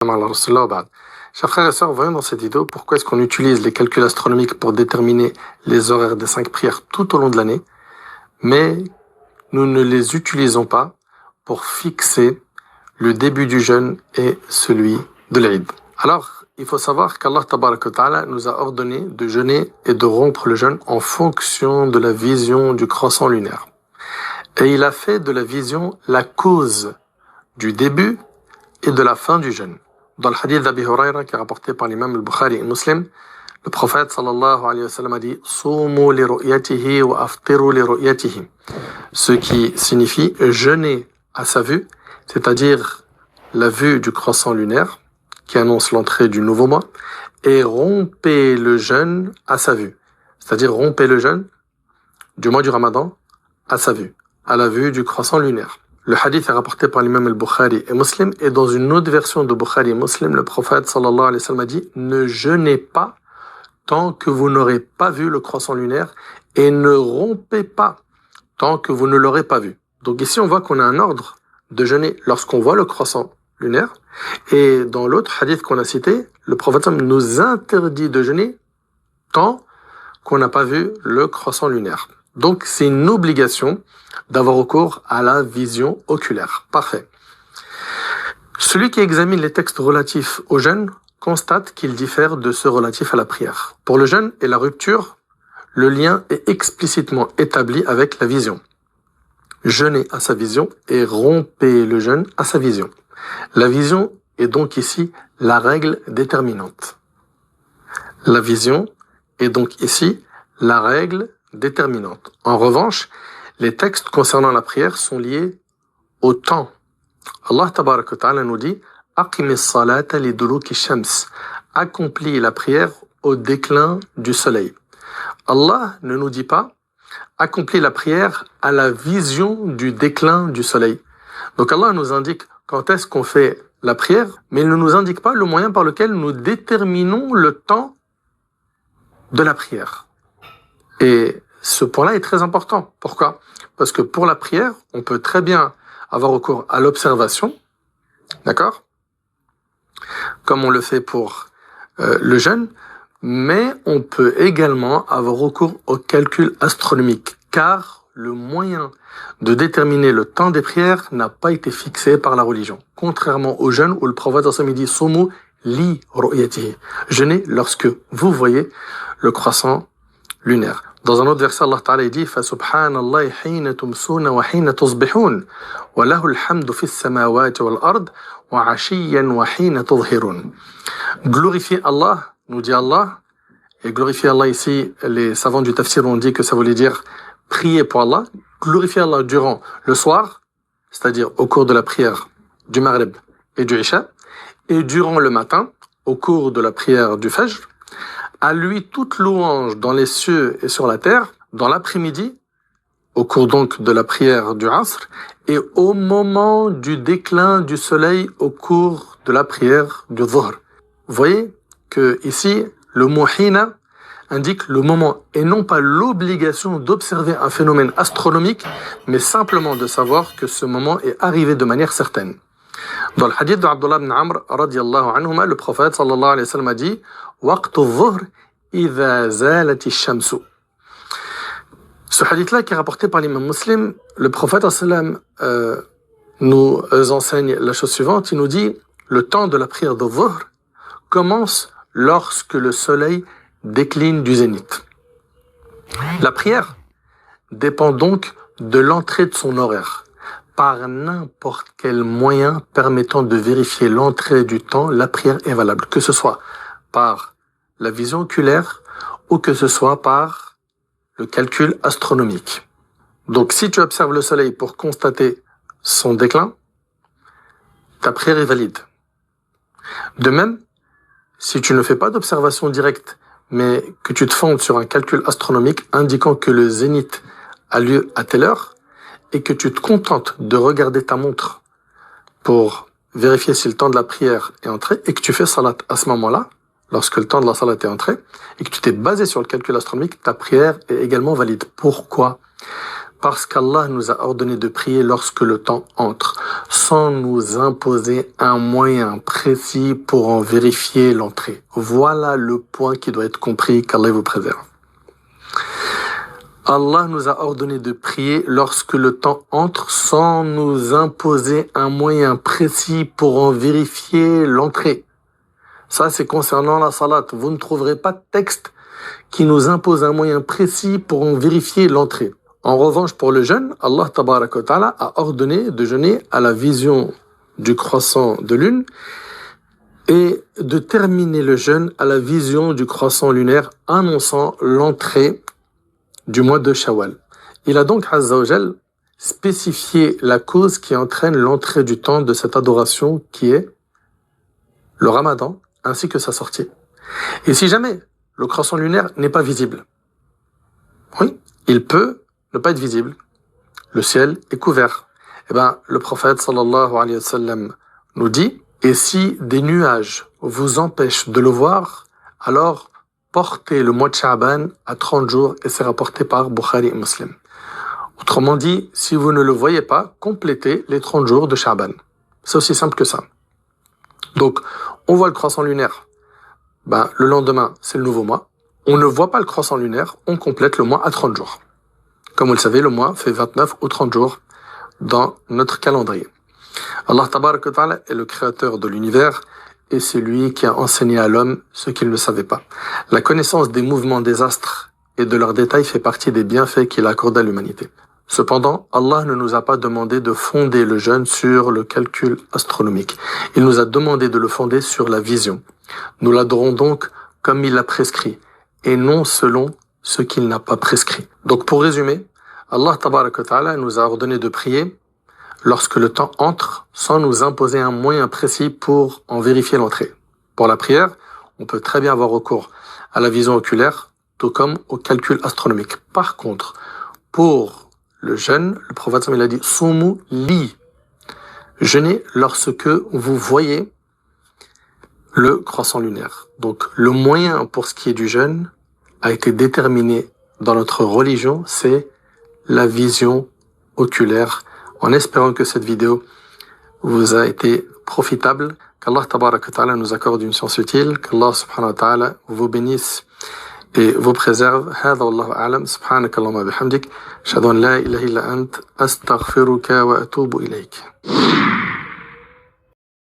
Chers frères et sœurs, voyons dans cette vidéo pourquoi est-ce qu'on utilise les calculs astronomiques pour déterminer les horaires des 5 prières tout au long de l'année, mais nous ne les utilisons pas pour fixer le début du jeûne et celui de l'Eid. Alors, il faut savoir qu'Allah Tabaraka wa Ta'ala nous a ordonné de jeûner et de rompre le jeûne en fonction de la vision du croissant lunaire. Et il a fait de la vision la cause du début et de la fin du jeûne. Dans le hadith d'Abi Huraira qui est rapporté par l'imam al-Bukhari et Muslim, le prophète sallallahu alayhi wa sallam a dit Soumu li ru'yatihi wa aftiru li ru'yatihi, ce qui signifie jeûner à sa vue, c'est-à-dire la vue du croissant lunaire qui annonce l'entrée du nouveau mois, et rompez le jeûne à sa vue, c'est-à-dire rompez le jeûne du mois du Ramadan à sa vue, à la vue du croissant lunaire. Le hadith est rapporté par l'imam al-Bukhari et Muslim, et dans une autre version de Bukhari et Muslim, le prophète sallallahu alayhi wa sallam a dit ne jeûnez pas tant que vous n'aurez pas vu le croissant lunaire, et ne rompez pas tant que vous ne l'aurez pas vu. Donc ici on voit qu'on a un ordre de jeûner lorsqu'on voit le croissant lunaire, et dans l'autre hadith qu'on a cité, le prophète nous interdit de jeûner tant qu'on n'a pas vu le croissant lunaire. Donc c'est une obligation d'avoir recours à la vision oculaire. Parfait. Celui qui examine les textes relatifs au jeûne constate qu'ils diffèrent de ceux relatifs à la prière. Pour le jeûne et la rupture, le lien est explicitement établi avec la vision. Jeûnez à sa vision et rompez le jeûne à sa vision. La vision est donc ici la règle déterminante. La vision est donc ici la règle déterminante. En revanche, les textes concernant la prière sont liés au temps. Allah Tabaraka wa Ta'ala nous dit Aqimis salata li duluki shams, accomplis la prière au déclin du soleil. Allah ne nous dit pas accomplis la prière à la vision du déclin du soleil. Donc Allah nous indique quand est-ce qu'on fait la prière, mais il ne nous indique pas le moyen par lequel nous déterminons le temps de la prière. Et ce point-là est très important. Pourquoi ? Parce que pour la prière, on peut très bien avoir recours à l'observation, d'accord ? Comme on le fait pour le jeûne, mais on peut également avoir recours au calcul astronomique, car le moyen de déterminer le temps des prières n'a pas été fixé par la religion. Contrairement au jeûne où le prophète dit « Sumu li ru'yatihi » jeûnez lorsque vous voyez le croissant lunaire. Dans un autre verset, Allah Ta'ala dit فَسُبْحَانَ اللَّهِ حِينَ تُمْسُونَ وَحِينَ تُصْبِحُونَ وَلَهُ الْحَمْدُ فِي السَّمَاوَاتِ وَالْأَرْضِ وَعَشِيًّا وَحِينَ تُظْهِرُونَ. Glorifiez Allah, nous dit Allah, et glorifier Allah ici, les savants du tafsir ont dit que ça voulait dire prier pour Allah. Glorifier Allah durant le soir, c'est-à-dire au cours de la prière du Maghrib et du Isha, et durant le matin, au cours de la prière du Fajr. À lui toute louange dans les cieux et sur la terre, dans l'après-midi, au cours donc de la prière du Asr, et au moment du déclin du soleil, au cours de la prière du Dhuhr. Vous voyez que ici, le mot hina indique le moment et non pas l'obligation d'observer un phénomène astronomique, mais simplement de savoir que ce moment est arrivé de manière certaine. Dans le hadith d'Abdullah ibn Amr, radiyallahu anhuma, le prophète sallallahu alayhi wa sallam a dit Waqtu dhuhr idha zalati shamsu. Ce hadith-là qui est rapporté par l'imam Muslim, le prophète sallam nous enseigne la chose suivante. Il nous dit le temps de la prière de dhuhr commence lorsque le soleil décline du zénith. La prière dépend donc de l'entrée de son horaire. Par n'importe quel moyen permettant de vérifier l'entrée du temps, la prière est valable, que ce soit par la vision oculaire ou que ce soit par le calcul astronomique. Donc si tu observes le soleil pour constater son déclin, ta prière est valide. De même, si tu ne fais pas d'observation directe, mais que tu te fondes sur un calcul astronomique indiquant que le zénith a lieu à telle heure, et que tu te contentes de regarder ta montre pour vérifier si le temps de la prière est entré, et que tu fais salat à ce moment-là, lorsque le temps de la salat est entré, et que tu t'es basé sur le calcul astronomique, ta prière est également valide. Pourquoi ? Parce qu'Allah nous a ordonné de prier lorsque le temps entre, sans nous imposer un moyen précis pour en vérifier l'entrée. Voilà le point qui doit être compris, qu'Allah vous préserve. Allah nous a ordonné de prier lorsque le temps entre, sans nous imposer un moyen précis pour en vérifier l'entrée. Ça, c'est concernant la salat. Vous ne trouverez pas de texte qui nous impose un moyen précis pour en vérifier l'entrée. En revanche, pour le jeûne, Allah tabaraka wa ta'ala a ordonné de jeûner à la vision du croissant de lune et de terminer le jeûne à la vision du croissant lunaire annonçant l'entrée du mois de Shawwal. Il a donc, Azza wa Jal, spécifié la cause qui entraîne l'entrée du temps de cette adoration qui est le Ramadan ainsi que sa sortie. Et si jamais le croissant lunaire n'est pas visible, oui, il peut ne pas être visible. Le ciel est couvert. Eh bien, le prophète sallallahu alayhi wa sallam nous dit, et si des nuages vous empêchent de le voir, alors portez le mois de Sha'ban à 30 jours et c'est rapporté par Bukhari et Muslim. Autrement dit, si vous ne le voyez pas, complétez les 30 jours de Sha'ban. C'est aussi simple que ça. Donc, on voit le croissant lunaire. Ben, le lendemain, c'est le nouveau mois. On ne voit pas le croissant lunaire, on complète le mois à 30 jours. Comme vous le savez, le mois fait 29 ou 30 jours dans notre calendrier. Allah tabaraka wa ta'ala est le créateur de l'univers et c'est lui qui a enseigné à l'homme ce qu'il ne savait pas. La connaissance des mouvements des astres et de leurs détails fait partie des bienfaits qu'il accorde à l'humanité. Cependant, Allah ne nous a pas demandé de fonder le jeûne sur le calcul astronomique. Il nous a demandé de le fonder sur la vision. Nous l'adorons donc comme il l'a prescrit et non selon ce qu'il n'a pas prescrit. Donc pour résumer, Allah tabaraka wa ta'ala nous a ordonné de prier lorsque le temps entre sans nous imposer un moyen précis pour en vérifier l'entrée. Pour la prière, on peut très bien avoir recours à la vision oculaire, tout comme au calcul astronomique. Par contre, pour le jeûne, le prophète il a dit « Sumu li ». Jeûnez lorsque vous voyez le croissant lunaire. Donc le moyen pour ce qui est du jeûne a été déterminé dans notre religion, c'est la vision oculaire. En espérant que cette vidéo vous a été profitable, qu'Allah tabaraka wa ta'ala nous accorde une science utile, qu'Allah subhanahu wa ta'ala vous bénisse et vous préserve. هذا والله أعلم. سبحانك اللهم وبحمدك أشهد أن لا إله إلا أنت أستغفرك وأتوب إليك.